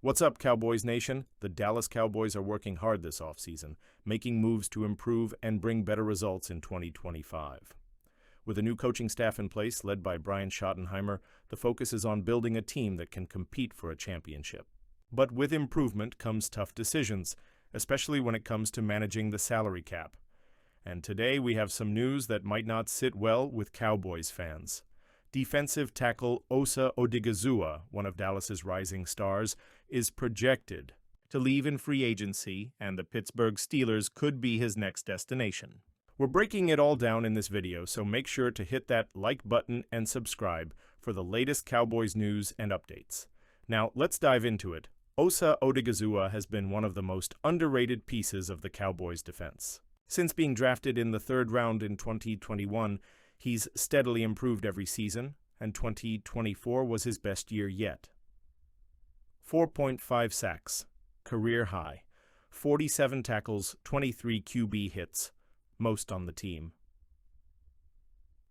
What's up, Cowboys Nation? The Dallas Cowboys are working hard this offseason, making moves to improve and bring better results in 2025. With a new coaching staff in place, led by Brian Schottenheimer, the focus is on building a team that can compete for a championship. But with improvement comes tough decisions, especially when it comes to managing the salary cap. And today we have some news that might not sit well with Cowboys fans. Defensive tackle Osa Odighizuwa, one of Dallas's rising stars, is projected to leave in free agency, and the Pittsburgh Steelers could be his next destination. We're breaking it all down in this video, so make sure to hit that like button and subscribe for the latest Cowboys news and updates. Now, let's dive into it. Osa Odighizuwa has been one of the most underrated pieces of the Cowboys' defense. Since being drafted in the third round in 2021, he's steadily improved every season, and 2024 was his best year yet. 4.5 sacks, career high, 47 tackles, 23 QB hits, most on the team.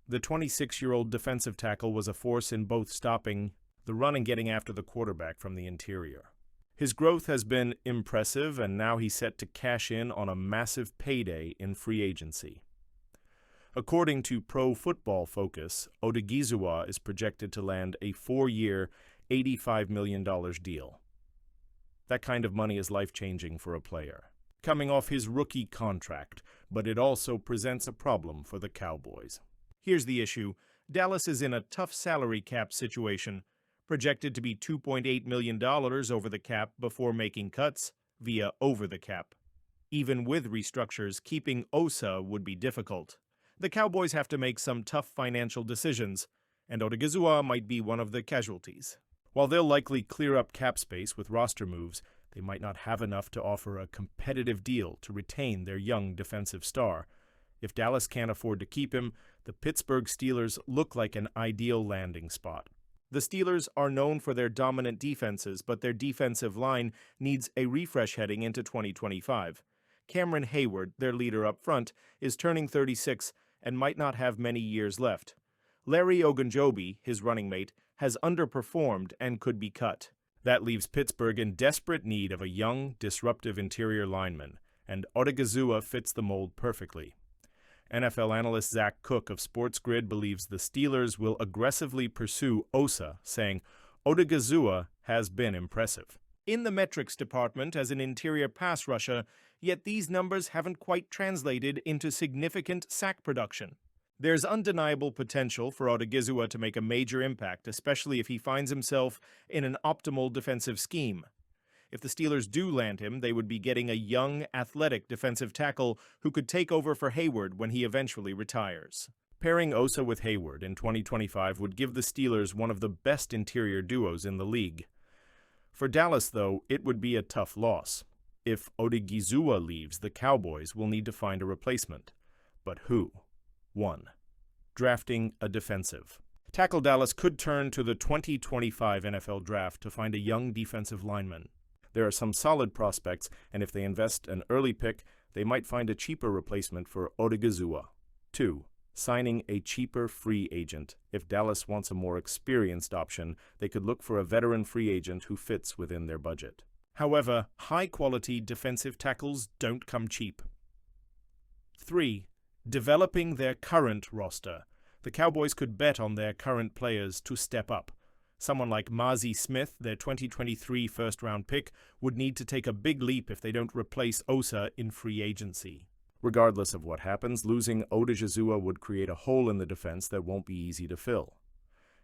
The 26-year-old defensive tackle was a force in both stopping the run and getting after the quarterback from the interior. His growth has been impressive, and now he's set to cash in on a massive payday in free agency. According to Pro Football Focus, Odighizuwa is projected to land a 4-year, $85 million deal. That kind of money is life-changing for a player, coming off his rookie contract, but it also presents a problem for the Cowboys. Here's the issue. Dallas is in a tough salary cap situation, projected to be $2.8 million over the cap before making cuts via over the cap. Even with restructures, keeping Osa would be difficult. The Cowboys have to make some tough financial decisions, and Odighizuwa might be one of the casualties. While they'll likely clear up cap space with roster moves, they might not have enough to offer a competitive deal to retain their young defensive star. If Dallas can't afford to keep him, the Pittsburgh Steelers look like an ideal landing spot. The Steelers are known for their dominant defenses, but their defensive line needs a refresh heading into 2025. Cameron Hayward, their leader up front, is turning 36 and might not have many years left. Larry Ogunjobi, his running mate, has underperformed and could be cut. That leaves Pittsburgh in desperate need of a young, disruptive interior lineman, and Odighizuwa fits the mold perfectly. NFL analyst Zach Cook of SportsGrid believes the Steelers will aggressively pursue Osa, saying, "Odighizuwa has been impressive in the metrics department as an interior pass rusher, yet these numbers haven't quite translated into significant sack production." There's undeniable potential for Odighizuwa to make a major impact, especially if he finds himself in an optimal defensive scheme. If the Steelers do land him, they would be getting a young, athletic defensive tackle who could take over for Hayward when he eventually retires. Pairing Osa with Hayward in 2025 would give the Steelers one of the best interior duos in the league. For Dallas, though, it would be a tough loss. If Odighizuwa leaves, the Cowboys will need to find a replacement. But who? 1. Drafting a defensive tackle. Dallas could turn to the 2025 NFL Draft to find a young defensive lineman. There are some solid prospects, and if they invest an early pick, they might find a cheaper replacement for Odighizuwa. 2. Signing a cheaper free agent. If Dallas wants a more experienced option, they could look for a veteran free agent who fits within their budget. However, high-quality defensive tackles don't come cheap. 3. Developing their current roster. The Cowboys could bet on their current players to step up. Someone like Mazi Smith, their 2023 first-round pick, would need to take a big leap if they don't replace Osa in free agency. Regardless of what happens, losing Odighizuwa would create a hole in the defense that won't be easy to fill.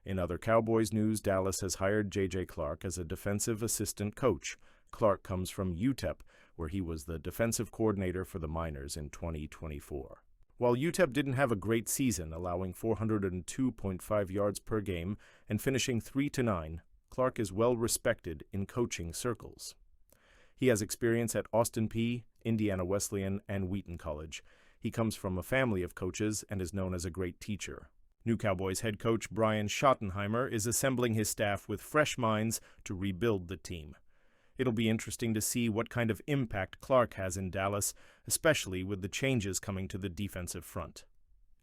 In other Cowboys news, Dallas has hired J.J. Clark as a defensive assistant coach. Clark comes from UTEP, where he was the defensive coordinator for the Miners in 2024. While UTEP didn't have a great season, allowing 402.5 yards per game and finishing 3-9, Clark is well respected in coaching circles. He has experience at Austin Peay, Indiana Wesleyan, and Wheaton College. He comes from a family of coaches and is known as a great teacher. New Cowboys head coach Brian Schottenheimer is assembling his staff with fresh minds to rebuild the team. It'll be interesting to see what kind of impact Clark has in Dallas, especially with the changes coming to the defensive front.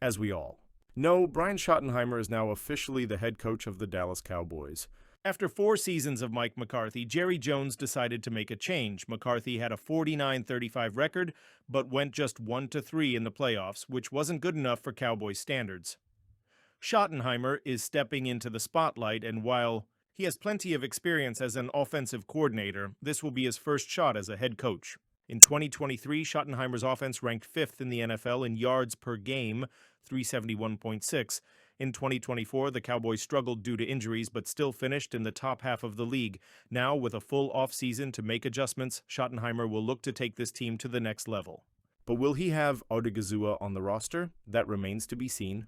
As we all know, Brian Schottenheimer is now officially the head coach of the Dallas Cowboys. After 4 seasons of Mike McCarthy, Jerry Jones decided to make a change. McCarthy had a 49-35 record, but went just 1-3 in the playoffs, which wasn't good enough for Cowboys standards. Schottenheimer is stepping into the spotlight, and while he has plenty of experience as an offensive coordinator, this will be his first shot as a head coach. In 2023, Schottenheimer's offense ranked 5th in the NFL in yards per game, 371.6. In 2024, the Cowboys struggled due to injuries but still finished in the top half of the league. Now, with a full offseason to make adjustments, Schottenheimer will look to take this team to the next level. But will he have Odighizuwa on the roster? That remains to be seen.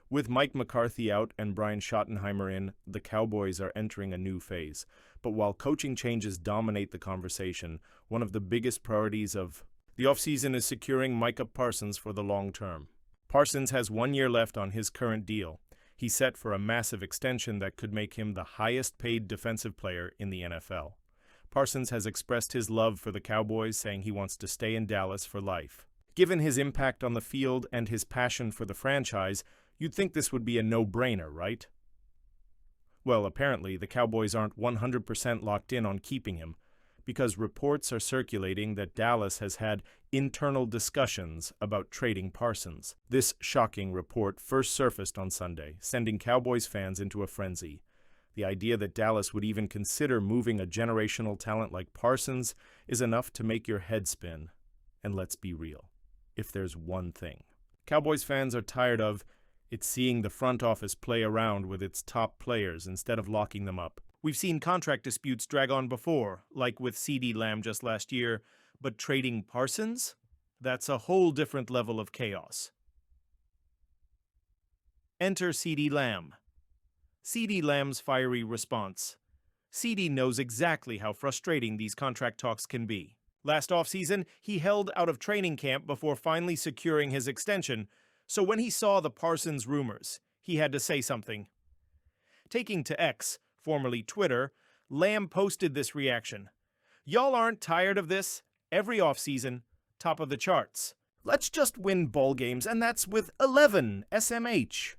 With Mike McCarthy out and Brian Schottenheimer in, the Cowboys are entering a new phase. But while coaching changes dominate the conversation, one of the biggest priorities of the offseason is securing Micah Parsons for the long term. Parsons has 1 year left on his current deal. He's set for a massive extension that could make him the highest-paid defensive player in the NFL. Parsons has expressed his love for the Cowboys, saying he wants to stay in Dallas for life. Given his impact on the field and his passion for the franchise, you'd think this would be a no-brainer, right? Well, apparently, the Cowboys aren't 100% locked in on keeping him, because reports are circulating that Dallas has had internal discussions about trading Parsons. This shocking report first surfaced on Sunday, sending Cowboys fans into a frenzy. The idea that Dallas would even consider moving a generational talent like Parsons is enough to make your head spin. And let's be real. If there's one thing Cowboys fans are tired of, it's seeing the front office play around with its top players instead of locking them up. We've seen contract disputes drag on before, like with CeeDee Lamb just last year, but trading Parsons? That's a whole different level of chaos. Enter CeeDee Lamb. CeeDee Lamb's fiery response. CeeDee knows exactly how frustrating these contract talks can be. Last offseason, he held out of training camp before finally securing his extension, so when he saw the Parsons rumors, he had to say something. Taking to X, formerly Twitter, Lamb posted this reaction. "Y'all aren't tired of this? Every offseason, top of the charts. Let's just win ball games, and that's with 11 SMH.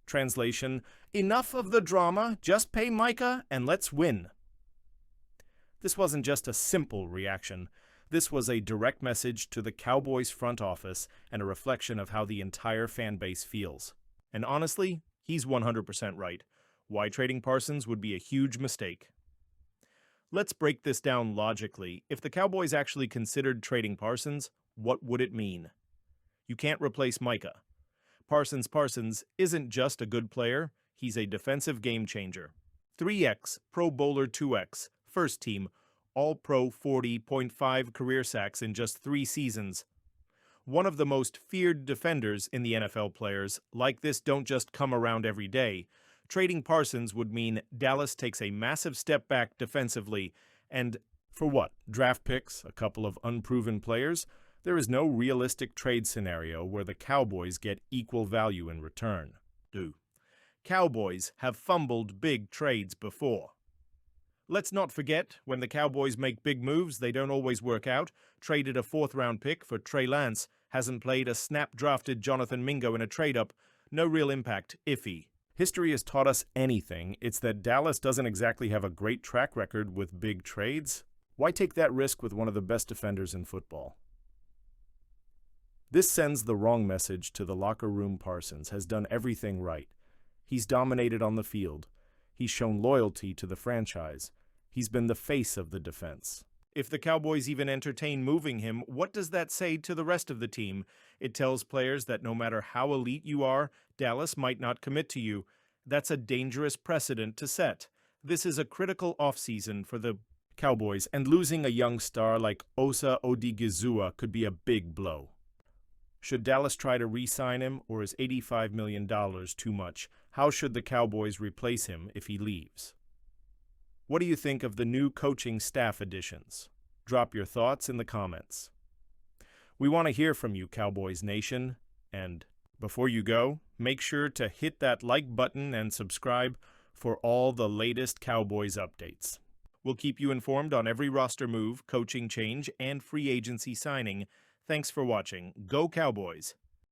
Translation, enough of the drama, just pay Micah and let's win." This wasn't just a simple reaction. This was a direct message to the Cowboys front office and a reflection of how the entire fan base feels. And honestly, he's 100% right. Why trading Parsons would be a huge mistake. Let's break this down logically. If the Cowboys actually considered trading Parsons, what would it mean? You can't replace Micah. Parsons isn't just a good player, he's a defensive game changer. 3X, Pro Bowler 2X, first team, All-Pro 40.5 career sacks in just 3 seasons. One of the most feared defenders in the NFL. Players like this don't just come around every day. Trading Parsons would mean Dallas takes a massive step back defensively, and for what? Draft picks, a couple of unproven players? There is no realistic trade scenario where the Cowboys get equal value in return. Cowboys have fumbled big trades before. Let's not forget, when the Cowboys make big moves, they don't always work out. Traded a 4th-round pick for Trey Lance, hasn't played a snap-drafted Jonathan Mingo in a trade-up. No real impact, iffy. History has taught us anything, it's that Dallas doesn't exactly have a great track record with big trades. Why take that risk with one of the best defenders in football? This sends the wrong message to the locker room. Parsons has done everything right. He's dominated on the field. He's shown loyalty to the franchise. He's been the face of the defense. If the Cowboys even entertain moving him, what does that say to the rest of the team? It tells players that no matter how elite you are, Dallas might not commit to you. That's a dangerous precedent to set. This is a critical offseason for the Cowboys, and losing a young star like Osa Odighizuwa could be a big blow. Should Dallas try to re-sign him, or is $85 million too much? How should the Cowboys replace him if he leaves? What do you think of the new coaching staff additions? Drop your thoughts in the comments. We want to hear from you, Cowboys Nation. And before you go, make sure to hit that like button and subscribe for all the latest Cowboys updates. We'll keep you informed on every roster move, coaching change, and free agency signing. Thanks for watching. Go Cowboys!